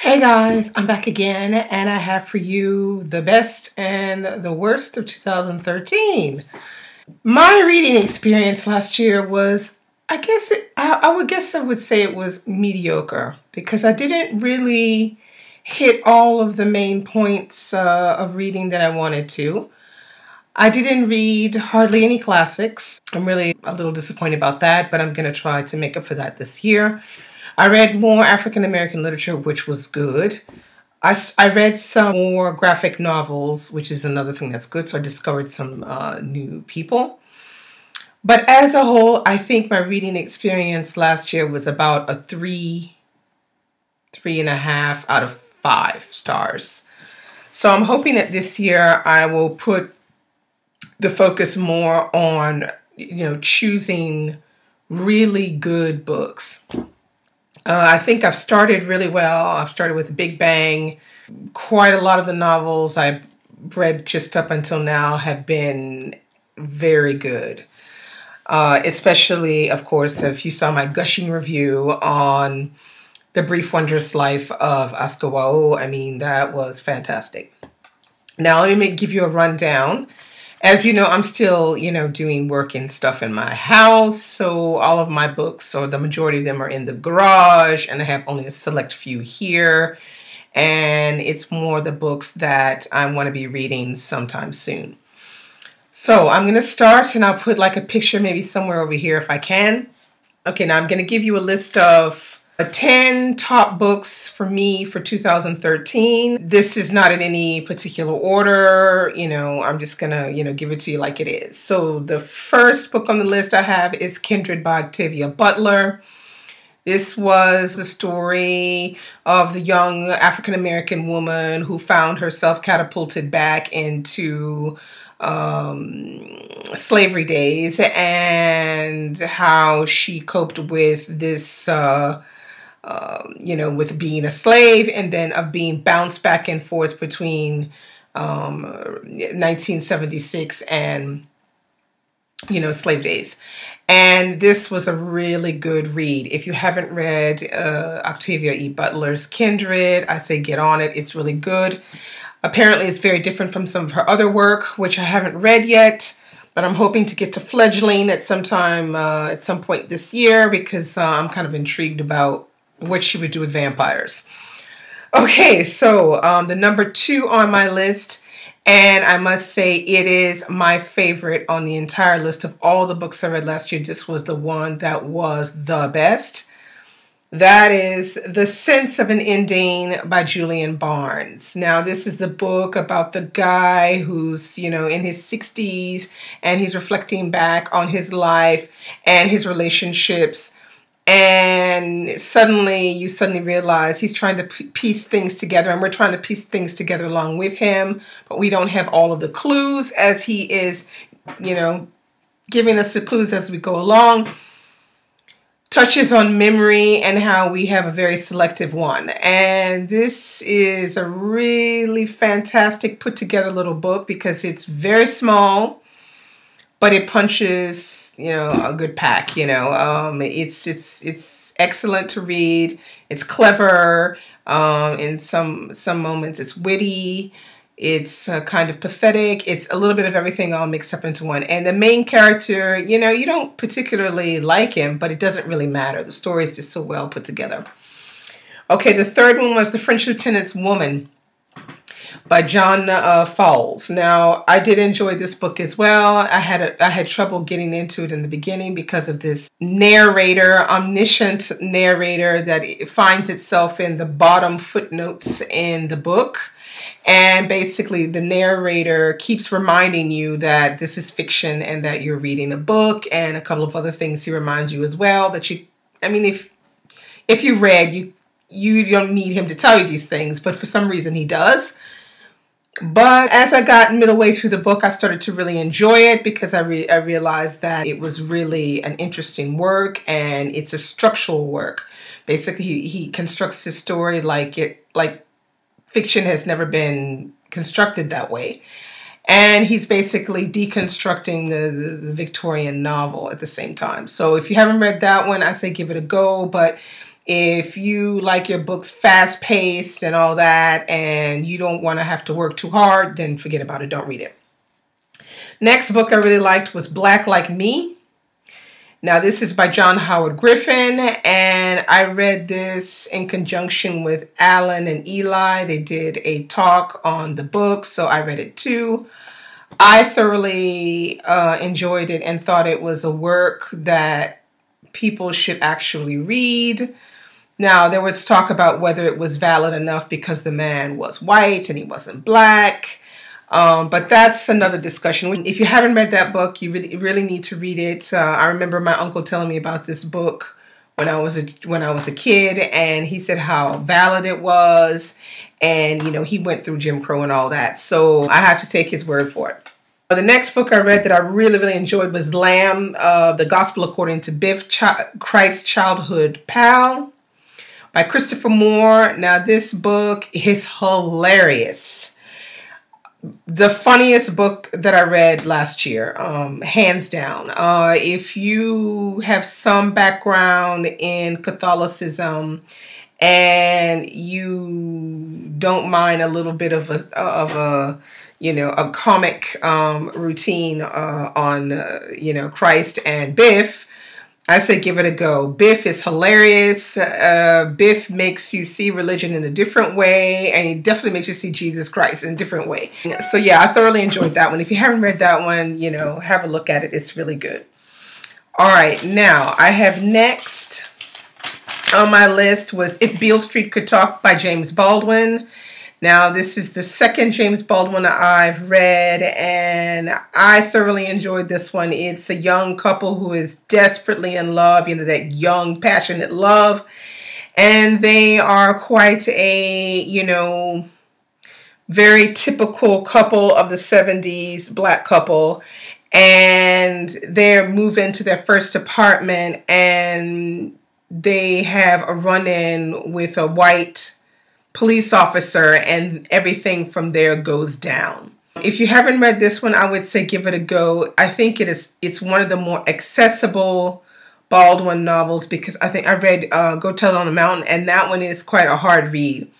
Hey guys, I'm back again and I have for you the best and the worst of 2013. My reading experience last year was, I would say it was mediocre because I didn't really hit all of the main points of reading that I wanted to. I didn't read hardly any classics. I'm really a little disappointed about that, but I'm going to try to make up for that this year. I read more African American literature, which was good. I read some more graphic novels, which is another thing that's good. So I discovered some new people. But as a whole, I think my reading experience last year was about a 3.5 out of 5 stars. So I'm hoping that this year I will put the focus more on, choosing really good books. I think I've started really well. I've started with Big Bang. Quite a lot of the novels I've read just up until now have been very good. Especially, of course, if you saw my gushing review on The Brief Wondrous Life of Oscar Wilde, I mean, that was fantastic. Now, let me give you a rundown. As you know, I'm still, doing work and stuff in my house. So all of my books, or the majority of them, are in the garage. And I have only a select few here. And it's more the books that I want to be reading sometime soon. So I'm going to start, and I'll put like a picture maybe somewhere over here if I can. Okay, now I'm going to give you a list of 10 top books for me for 2013. This is not in any particular order. I'm just going to, give it to you like it is. So the first book on the list I have is Kindred by Octavia Butler. This was the story of the young African-American woman who found herself catapulted back into slavery days and how she coped with this with being a slave, and then of being bounced back and forth between 1976 and, slave days. And this was a really good read. If you haven't read Octavia E. Butler's Kindred, I say get on it. It's really good. Apparently, it's very different from some of her other work, which I haven't read yet. But I'm hoping to get to Fledgling at some point this year, because I'm kind of intrigued about what she would do with vampires. Okay, so the number 2 on my list, and I must say it is my favorite on the entire list of all the books I read last year. This was the one that was the best. That is The Sense of an Ending by Julian Barnes. Now, this is the book about the guy who's, in his 60s, and he's reflecting back on his life and his relationships. And you suddenly realize he's trying to piece things together, and we're trying to piece things together along with him, but we don't have all of the clues as he is, giving us the clues as we go along. Touches on memory and how we have a very selective one. And this is a really fantastic put together little book because it's very small, but it punches, a good pack, it's excellent to read. It's clever. In some moments it's witty. It's kind of pathetic. It's a little bit of everything all mixed up into one. And the main character, you don't particularly like him, but it doesn't really matter. The story is just so well put together. Okay, the third one was The French Lieutenant's Woman by John Fowles. Now, I did enjoy this book as well. I had trouble getting into it in the beginning because of this omniscient narrator that finds itself in the bottom footnotes in the book. And basically, the narrator keeps reminding you that this is fiction and that you're reading a book, and a couple of other things he reminds you as well. That if you read, you don't need him to tell you these things, but for some reason he does. But as I got middle way through the book, I started to really enjoy it because I realized that it was really an interesting work, and it's a structural work. Basically, he constructs his story like fiction has never been constructed that way. And he's basically deconstructing the Victorian novel at the same time. So if you haven't read that one, I say give it a go. But If you like your books fast-paced and all that, and you don't want to have to work too hard, then forget about it. Don't read it. Next book I really liked was Black Like Me. Now, this is by John Howard Griffin, and I read this in conjunction with Alan and Eli. They did a talk on the book, so I read it too. I thoroughly enjoyed it and thought it was a work that people should actually read. Now, there was talk about whether it was valid enough because the man was white and he wasn't black. But that's another discussion. If you haven't read that book, you really need to read it. I remember my uncle telling me about this book when I was a kid, and he said how valid it was, and he went through Jim Crow and all that. So I have to take his word for it. The next book I read that I really enjoyed was Lamb, the Gospel According to Biff, Christ's Childhood Pal, by Christopher Moore. Now, this book is hilarious. The funniest book that I read last year, hands down. If you have some background in Catholicism and you don't mind a little bit of a comic routine on Christ and Biff, I say give it a go. Biff is hilarious. Biff makes you see religion in a different way, and he definitely makes you see Jesus Christ in a different way. So yeah, I thoroughly enjoyed that one. If you haven't read that one, have a look at it. It's really good. All right, now I have next on my list was If Beale Street Could Talk by James Baldwin. Now, this is the second James Baldwin I've read, and I thoroughly enjoyed this one. It's a young couple who is desperately in love, that young, passionate love. And they are quite a, very typical couple of the 70s, black couple. And they move into their first apartment, and they have a run-in with a white police officer, and everything from there goes down. If you haven't read this one, I would say give it a go. I think it's one of the more accessible Baldwin novels, because I think I read Go Tell It on the Mountain, and that one is quite a hard read.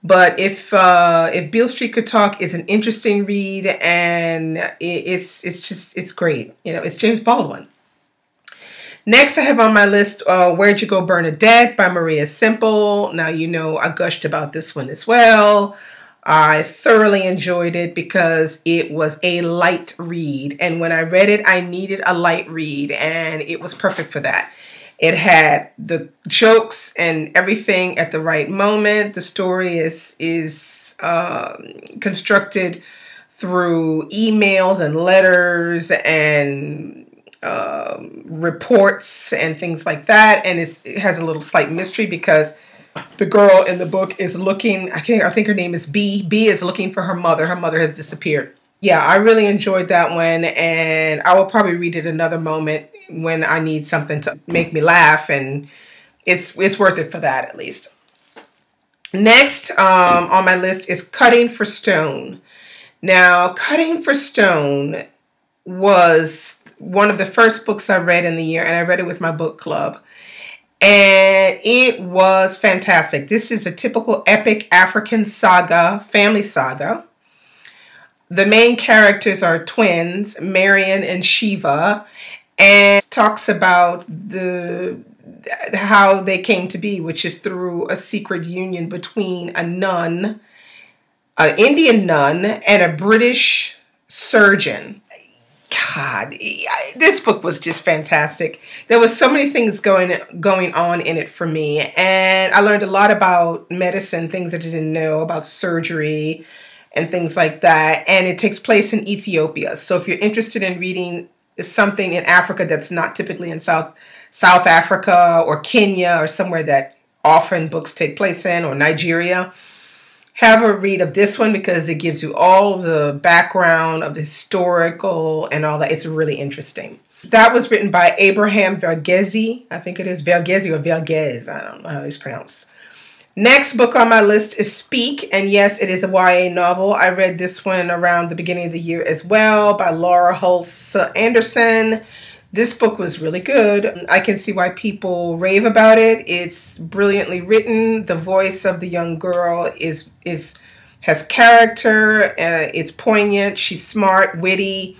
But if Beale Street Could Talk is an interesting read, and it's great. It's James Baldwin. Next, I have on my list Where'd You Go Bernadette by Maria Semple. Now, I gushed about this one as well. I thoroughly enjoyed it because it was a light read. And when I read it, I needed a light read, and it was perfect for that. It had the jokes and everything at the right moment. The story is constructed through emails and letters and reports and things like that, and it has a little slight mystery because the girl in the book is looking, I think her name is B. B is looking for her mother. Her mother has disappeared. Yeah, I really enjoyed that one, and I will probably read it another moment when I need something to make me laugh, and it's worth it for that at least. Next on my list is Cutting for Stone. Now, Cutting for Stone was one of the first books I read in the year, and I read it with my book club. And it was fantastic. This is a typical epic African saga, family saga. The main characters are twins, Marion and Shiva, and it talks about how they came to be, which is through a secret union between a nun, an Indian nun, and a British surgeon. God, this book was just fantastic. There was so many things going on in it for me, and I learned a lot about medicine, things I didn't know about surgery and things like that. And it takes place in Ethiopia. So if you're interested in reading something in Africa that's not typically in South Africa or Kenya or somewhere that often books take place in, or Nigeria, have a read of this one because it gives you all of the background of the historical and all that. It's really interesting. That was written by Abraham Verghese. I think it is Verghese or Verghese. I don't know how it's pronounced. Next book on my list is Speak. And yes, it is a YA novel. I read this one around the beginning of the year as well, by Laura Hulse Anderson. This book was really good. I can see why people rave about it. It's brilliantly written. The voice of the young girl has character. It's poignant. She's smart, witty.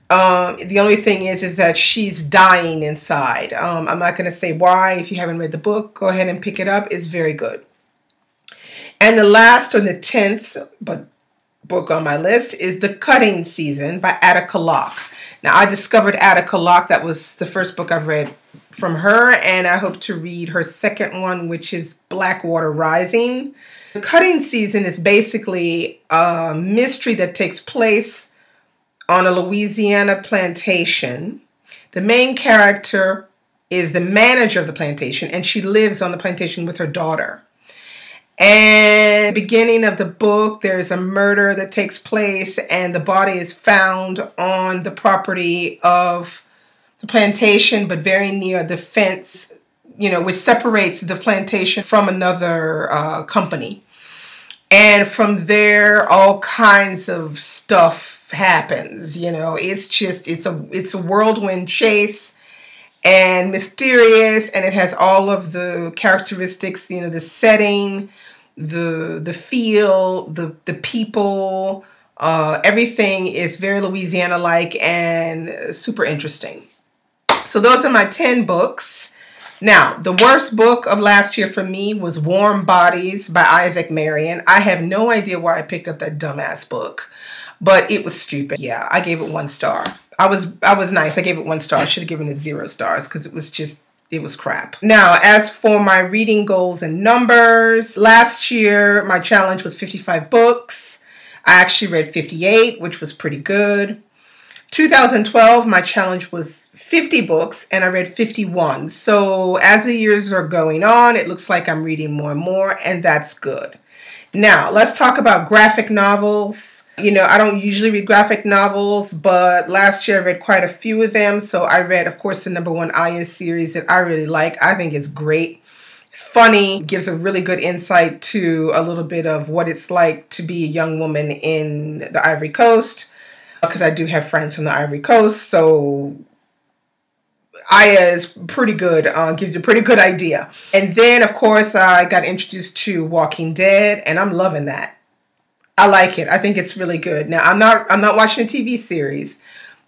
The only thing is that she's dying inside. I'm not going to say why. If you haven't read the book, go ahead and pick it up. It's very good. And the last, or the 10th book on my list is The Cutting Season by Attica Locke. Now, I discovered Attica Locke. That was the first book I've read from her, and I hope to read her second one, which is Blackwater Rising. The Cutting Season is basically a mystery that takes place on a Louisiana plantation. The main character is the manager of the plantation, and she lives on the plantation with her daughter. And at the beginning of the book, there's a murder that takes place, and the body is found on the property of the plantation, but very near the fence, which separates the plantation from another company. And from there, all kinds of stuff happens. It's a whirlwind chase, and mysterious, and it has all of the characteristics, the setting, the feel, the people, everything is very Louisiana-like and super interesting. So those are my 10 books. Now, the worst book of last year for me was Warm Bodies by Isaac Marion. I have no idea why I picked up that dumbass book, but it was stupid. Yeah, I gave it 1 star. I was nice. I gave it 1 star. I should have given it 0 stars because it was crap. Now, as for my reading goals and numbers, last year my challenge was 55 books. I actually read 58, which was pretty good. 2012, my challenge was 50 books, and I read 51. So as the years are going on, it looks like I'm reading more and more, and that's good. Now, let's talk about graphic novels. I don't usually read graphic novels, but last year I read quite a few of them. So I read, of course, the #1 Aya series that I really like. I think it's great. It's funny, gives a really good insight to a little bit of what it's like to be a young woman in the Ivory Coast, because I do have friends from the Ivory Coast. So Aya is pretty good, gives you a pretty good idea. And then, of course, I got introduced to Walking Dead, and I'm loving that. I like it. I think it's really good. Now, I'm not watching a TV series,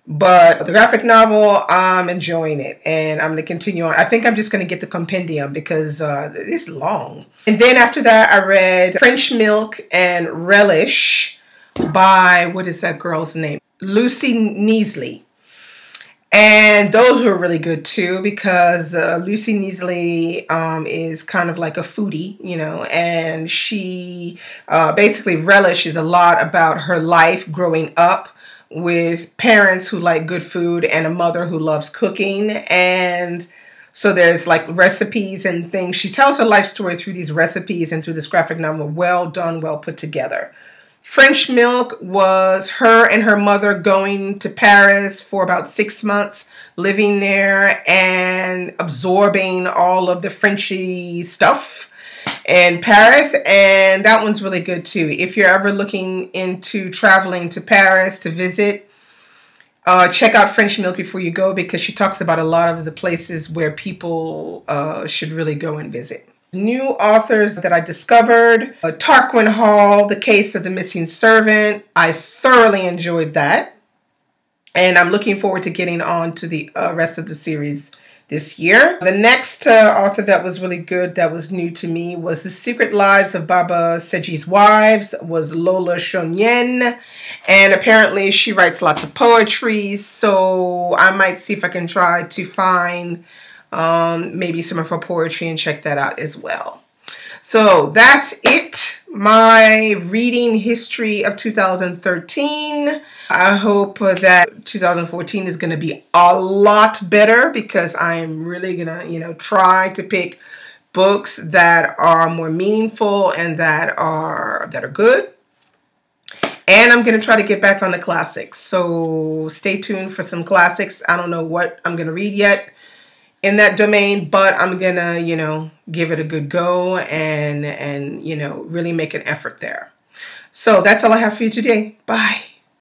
but the graphic novel, I'm enjoying it, and I'm going to continue on. I think I'm just going to get the compendium because it's long. And then after that, I read French Milk and Relish by, what is that girl's name? Lucy Neasley. And those were really good too, because Lucy Neasley is kind of like a foodie, and she basically Relish is a lot about her life growing up with parents who like good food and a mother who loves cooking. And so there's like recipes and things. She tells her life story through these recipes and through this graphic novel. Well done, well put together. French Milk was her and her mother going to Paris for about 6 months, living there and absorbing all of the Frenchy stuff in Paris. And that one's really good too. If you're ever looking into traveling to Paris to visit, check out French Milk before you go, because she talks about a lot of the places where people should really go and visit. New authors that I discovered: Tarquin Hall, The Case of the Missing Servant. I thoroughly enjoyed that, and I'm looking forward to getting on to the rest of the series this year. The next author that was really good, that was new to me, was The Secret Lives of Baba Seji's Wives, was Lola Shonyen, and apparently she writes lots of poetry, so I might see if I can try to find maybe some of her poetry and check that out as well. So that's it. My reading history of 2013. I hope that 2014 is going to be a lot better, because I am really going to, try to pick books that are more meaningful and that are good. And I'm going to try to get back on the classics. So stay tuned for some classics. I don't know what I'm going to read yet in that domain, but I'm gonna, give it a good go and really make an effort there. So that's all I have for you today. Bye.